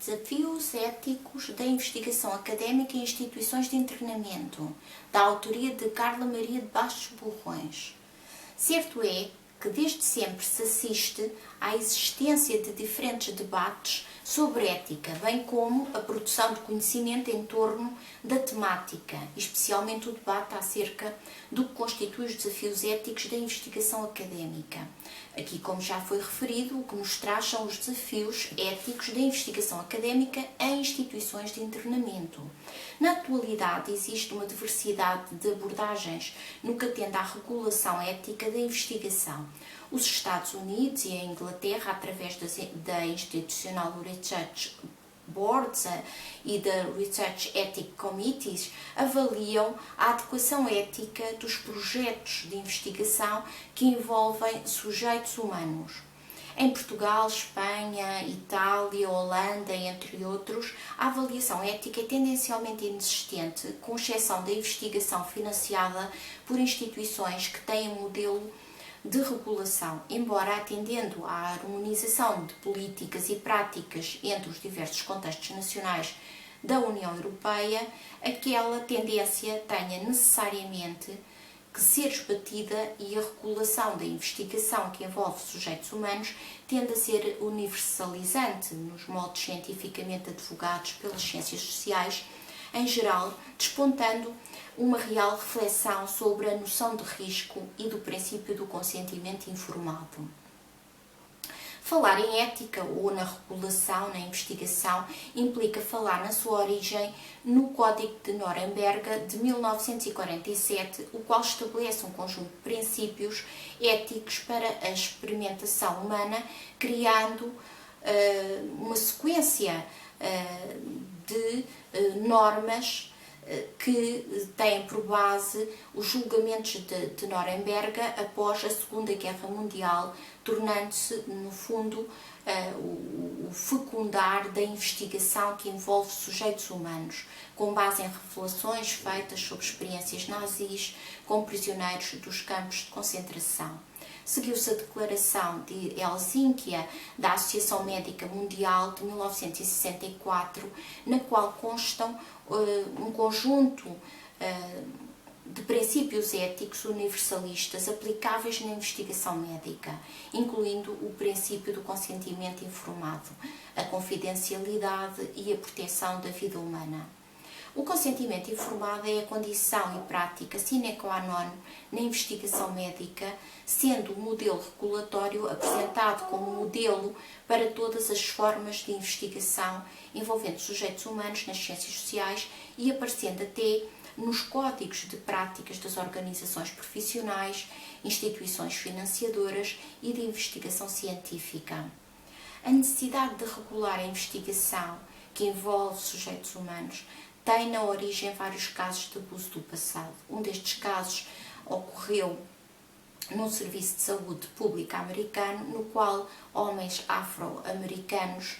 Desafios éticos da investigação académica em instituições de internamento, da autoria de Carla Maria de Bastos Borrões. Certo é que desde sempre se assiste à existência de diferentes debates sobre ética, bem como a produção de conhecimento em torno da temática, especialmente o debate acerca do que constitui os desafios éticos da investigação académica. Aqui, como já foi referido, o que nos traz são os desafios éticos da investigação académica em instituições de internamento. Na atualidade, existe uma diversidade de abordagens no que atende à regulação ética da investigação. Os Estados Unidos e a Inglaterra, através da Institutional Research Boards e da Research Ethics Committees, avaliam a adequação ética dos projetos de investigação que envolvem sujeitos humanos. Em Portugal, Espanha, Itália, Holanda, entre outros, a avaliação ética é tendencialmente inexistente, com exceção da investigação financiada por instituições que têm um modelo de regulação, embora atendendo à harmonização de políticas e práticas entre os diversos contextos nacionais da União Europeia, aquela tendência tenha necessariamente que ser esbatida e a regulação da investigação que envolve sujeitos humanos tende a ser universalizante nos modos cientificamente advogados pelas ciências sociais, em geral, despontando uma real reflexão sobre a noção de risco e do princípio do consentimento informado. Falar em ética ou na regulação, na investigação, implica falar na sua origem no Código de Nuremberg de 1947, o qual estabelece um conjunto de princípios éticos para a experimentação humana, criando uma sequência de normas que têm por base os julgamentos de Nuremberg após a Segunda Guerra Mundial, tornando-se, no fundo, o fecundar da investigação que envolve sujeitos humanos, com base em revelações feitas sobre experiências nazis com prisioneiros dos campos de concentração. Seguiu-se a Declaração de Helsínquia da Associação Médica Mundial de 1964, na qual constam um conjunto de princípios éticos universalistas aplicáveis na investigação médica, incluindo o princípio do consentimento informado, a confidencialidade e a proteção da vida humana. O consentimento informado é a condição e prática sine qua non na investigação médica, sendo o modelo regulatório apresentado como modelo para todas as formas de investigação envolvendo sujeitos humanos nas ciências sociais e aparecendo até nos códigos de práticas das organizações profissionais, instituições financiadoras e de investigação científica. A necessidade de regular a investigação que envolve sujeitos humanos tem na origem vários casos de abuso do passado. Um destes casos ocorreu num serviço de saúde pública americano, no qual homens afro-americanos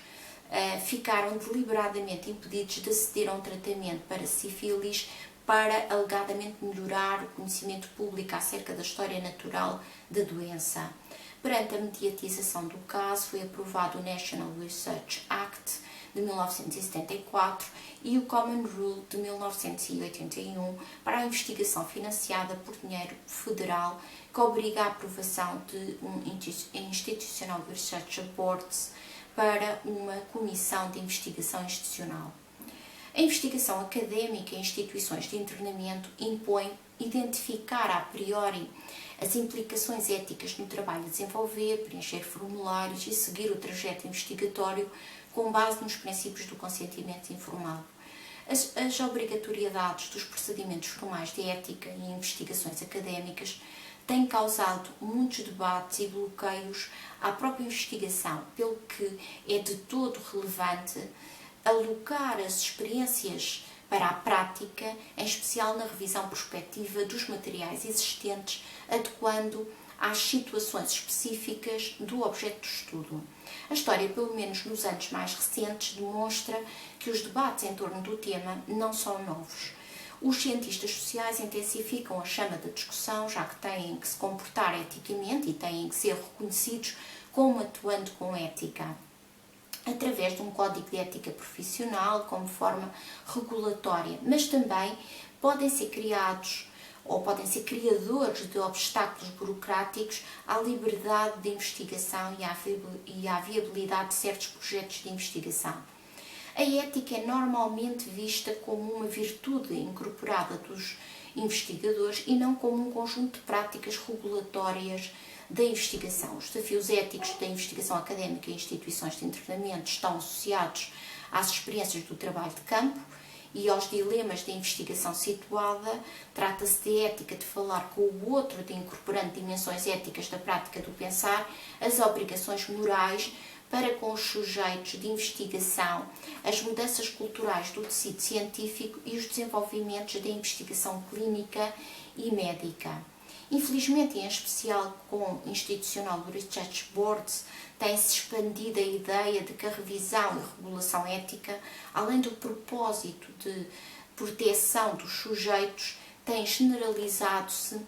ficaram deliberadamente impedidos de aceder a um tratamento para sífilis para alegadamente melhorar o conhecimento público acerca da história natural da doença. Perante a mediatização do caso, foi aprovado o National Research Act de 1974 e o Common Rule de 1981 para a investigação financiada por dinheiro federal, que obriga a aprovação de um Institutional Research Boards para uma comissão de investigação institucional. A investigação académica em instituições de internamento impõe identificar a priori as implicações éticas no trabalho a desenvolver, preencher formulários e seguir o trajeto investigatório com base nos princípios do consentimento informado. As obrigatoriedades dos procedimentos formais de ética e investigações académicas têm causado muitos debates e bloqueios à própria investigação, pelo que é de todo relevante alocar as experiências para a prática, em especial na revisão prospectiva dos materiais existentes, adequando às situações específicas do objeto de estudo. A história, pelo menos nos anos mais recentes, demonstra que os debates em torno do tema não são novos. Os cientistas sociais intensificam a chama da discussão, já que têm que se comportar eticamente e têm que ser reconhecidos como atuando com ética. A através de um código de ética profissional como forma regulatória, mas também podem ser criados ou podem ser criadores de obstáculos burocráticos à liberdade de investigação e à viabilidade de certos projetos de investigação. A ética é normalmente vista como uma virtude incorporada dos investigadores e não como um conjunto de práticas regulatórias da investigação. Os desafios éticos da investigação académica em instituições de internamento estão associados às experiências do trabalho de campo e aos dilemas da investigação situada. Trata-se de ética de falar com o outro, de incorporando dimensões éticas da prática do pensar, as obrigações morais para com os sujeitos de investigação, as mudanças culturais do tecido científico e os desenvolvimentos da investigação clínica e médica. Infelizmente, em especial com o Institutional Research Boards, tem-se expandido a ideia de que a revisão e regulação ética, além do propósito de proteção dos sujeitos, tem generalizado-se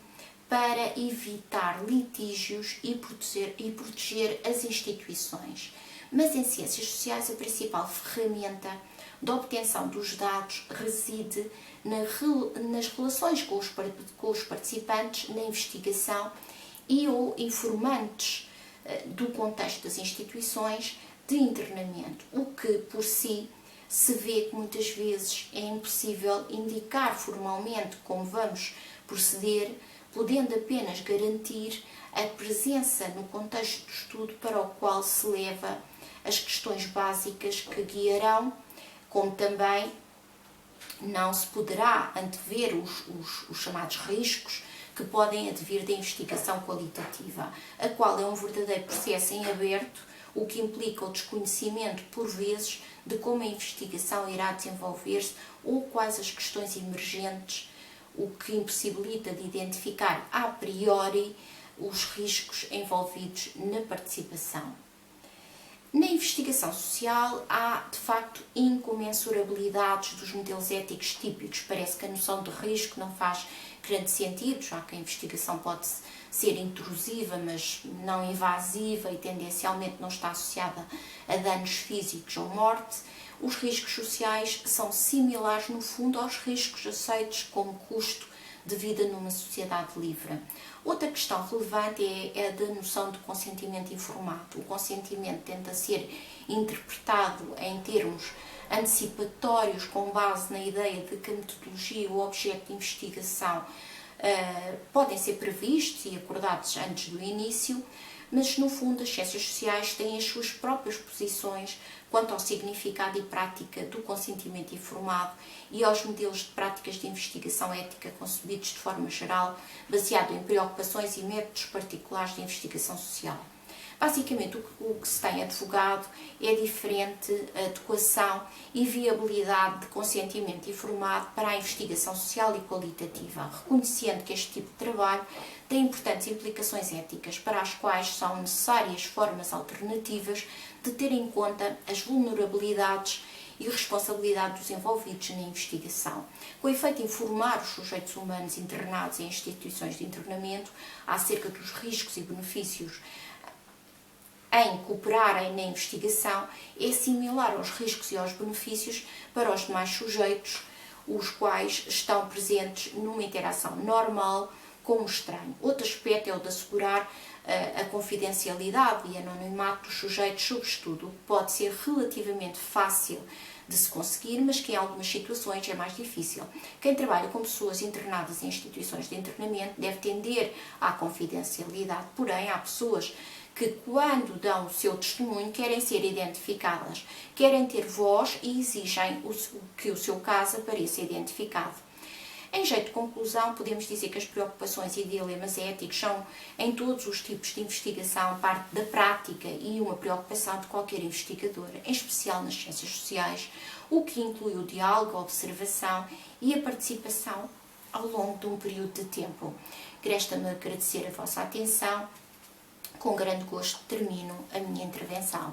para evitar litígios e proteger as instituições. Mas em ciências sociais, a principal ferramenta de obtenção dos dados reside nas relações com os participantes na investigação e ou informantes do contexto das instituições de internamento, o que por si se vê que muitas vezes é impossível indicar formalmente como vamos proceder, podendo apenas garantir a presença no contexto do estudo para o qual se leva as questões básicas que guiarão, como também não se poderá antever os chamados riscos que podem advir da investigação qualitativa, a qual é um verdadeiro processo em aberto, o que implica o desconhecimento, por vezes, de como a investigação irá desenvolver-se ou quais as questões emergentes, o que impossibilita de identificar a priori os riscos envolvidos na participação. Na investigação social há, de facto, incomensurabilidades dos modelos éticos típicos. Parece que a noção de risco não faz grande sentido, já que a investigação pode ser intrusiva, mas não invasiva e tendencialmente não está associada a danos físicos ou morte. Os riscos sociais são similares, no fundo, aos riscos aceitos como custo de vida numa sociedade livre. Outra questão relevante é a da noção de consentimento informado. O consentimento tenta ser interpretado em termos antecipatórios com base na ideia de que a metodologia e o objeto de investigação podem ser previstos e acordados antes do início, mas no fundo as ciências sociais têm as suas próprias posições quanto ao significado e prática do consentimento informado e aos modelos de práticas de investigação ética concebidos de forma geral, baseado em preocupações e métodos particulares de investigação social. Basicamente, o que se tem advogado é diferente adequação e viabilidade de consentimento informado para a investigação social e qualitativa, reconhecendo que este tipo de trabalho tem importantes implicações éticas, para as quais são necessárias formas alternativas de ter em conta as vulnerabilidades e responsabilidade dos envolvidos na investigação. Com efeito, informar os sujeitos humanos internados em instituições de internamento acerca dos riscos e benefícios em cooperarem na investigação é similar aos riscos e aos benefícios para os demais sujeitos, os quais estão presentes numa interação normal com o estranho. Outro aspecto é o de assegurar a confidencialidade e anonimato dos sujeitos sob estudo, que pode ser relativamente fácil de se conseguir, mas que em algumas situações é mais difícil. Quem trabalha com pessoas internadas em instituições de internamento deve tender à confidencialidade, porém há pessoas que, quando dão o seu testemunho, querem ser identificadas, querem ter voz e exigem que o seu caso apareça identificado. Em jeito de conclusão, podemos dizer que as preocupações e dilemas éticos são, em todos os tipos de investigação, parte da prática e uma preocupação de qualquer investigador, em especial nas ciências sociais, o que inclui o diálogo, a observação e a participação ao longo de um período de tempo. Resta-me agradecer a vossa atenção. Com grande gosto termino a minha intervenção.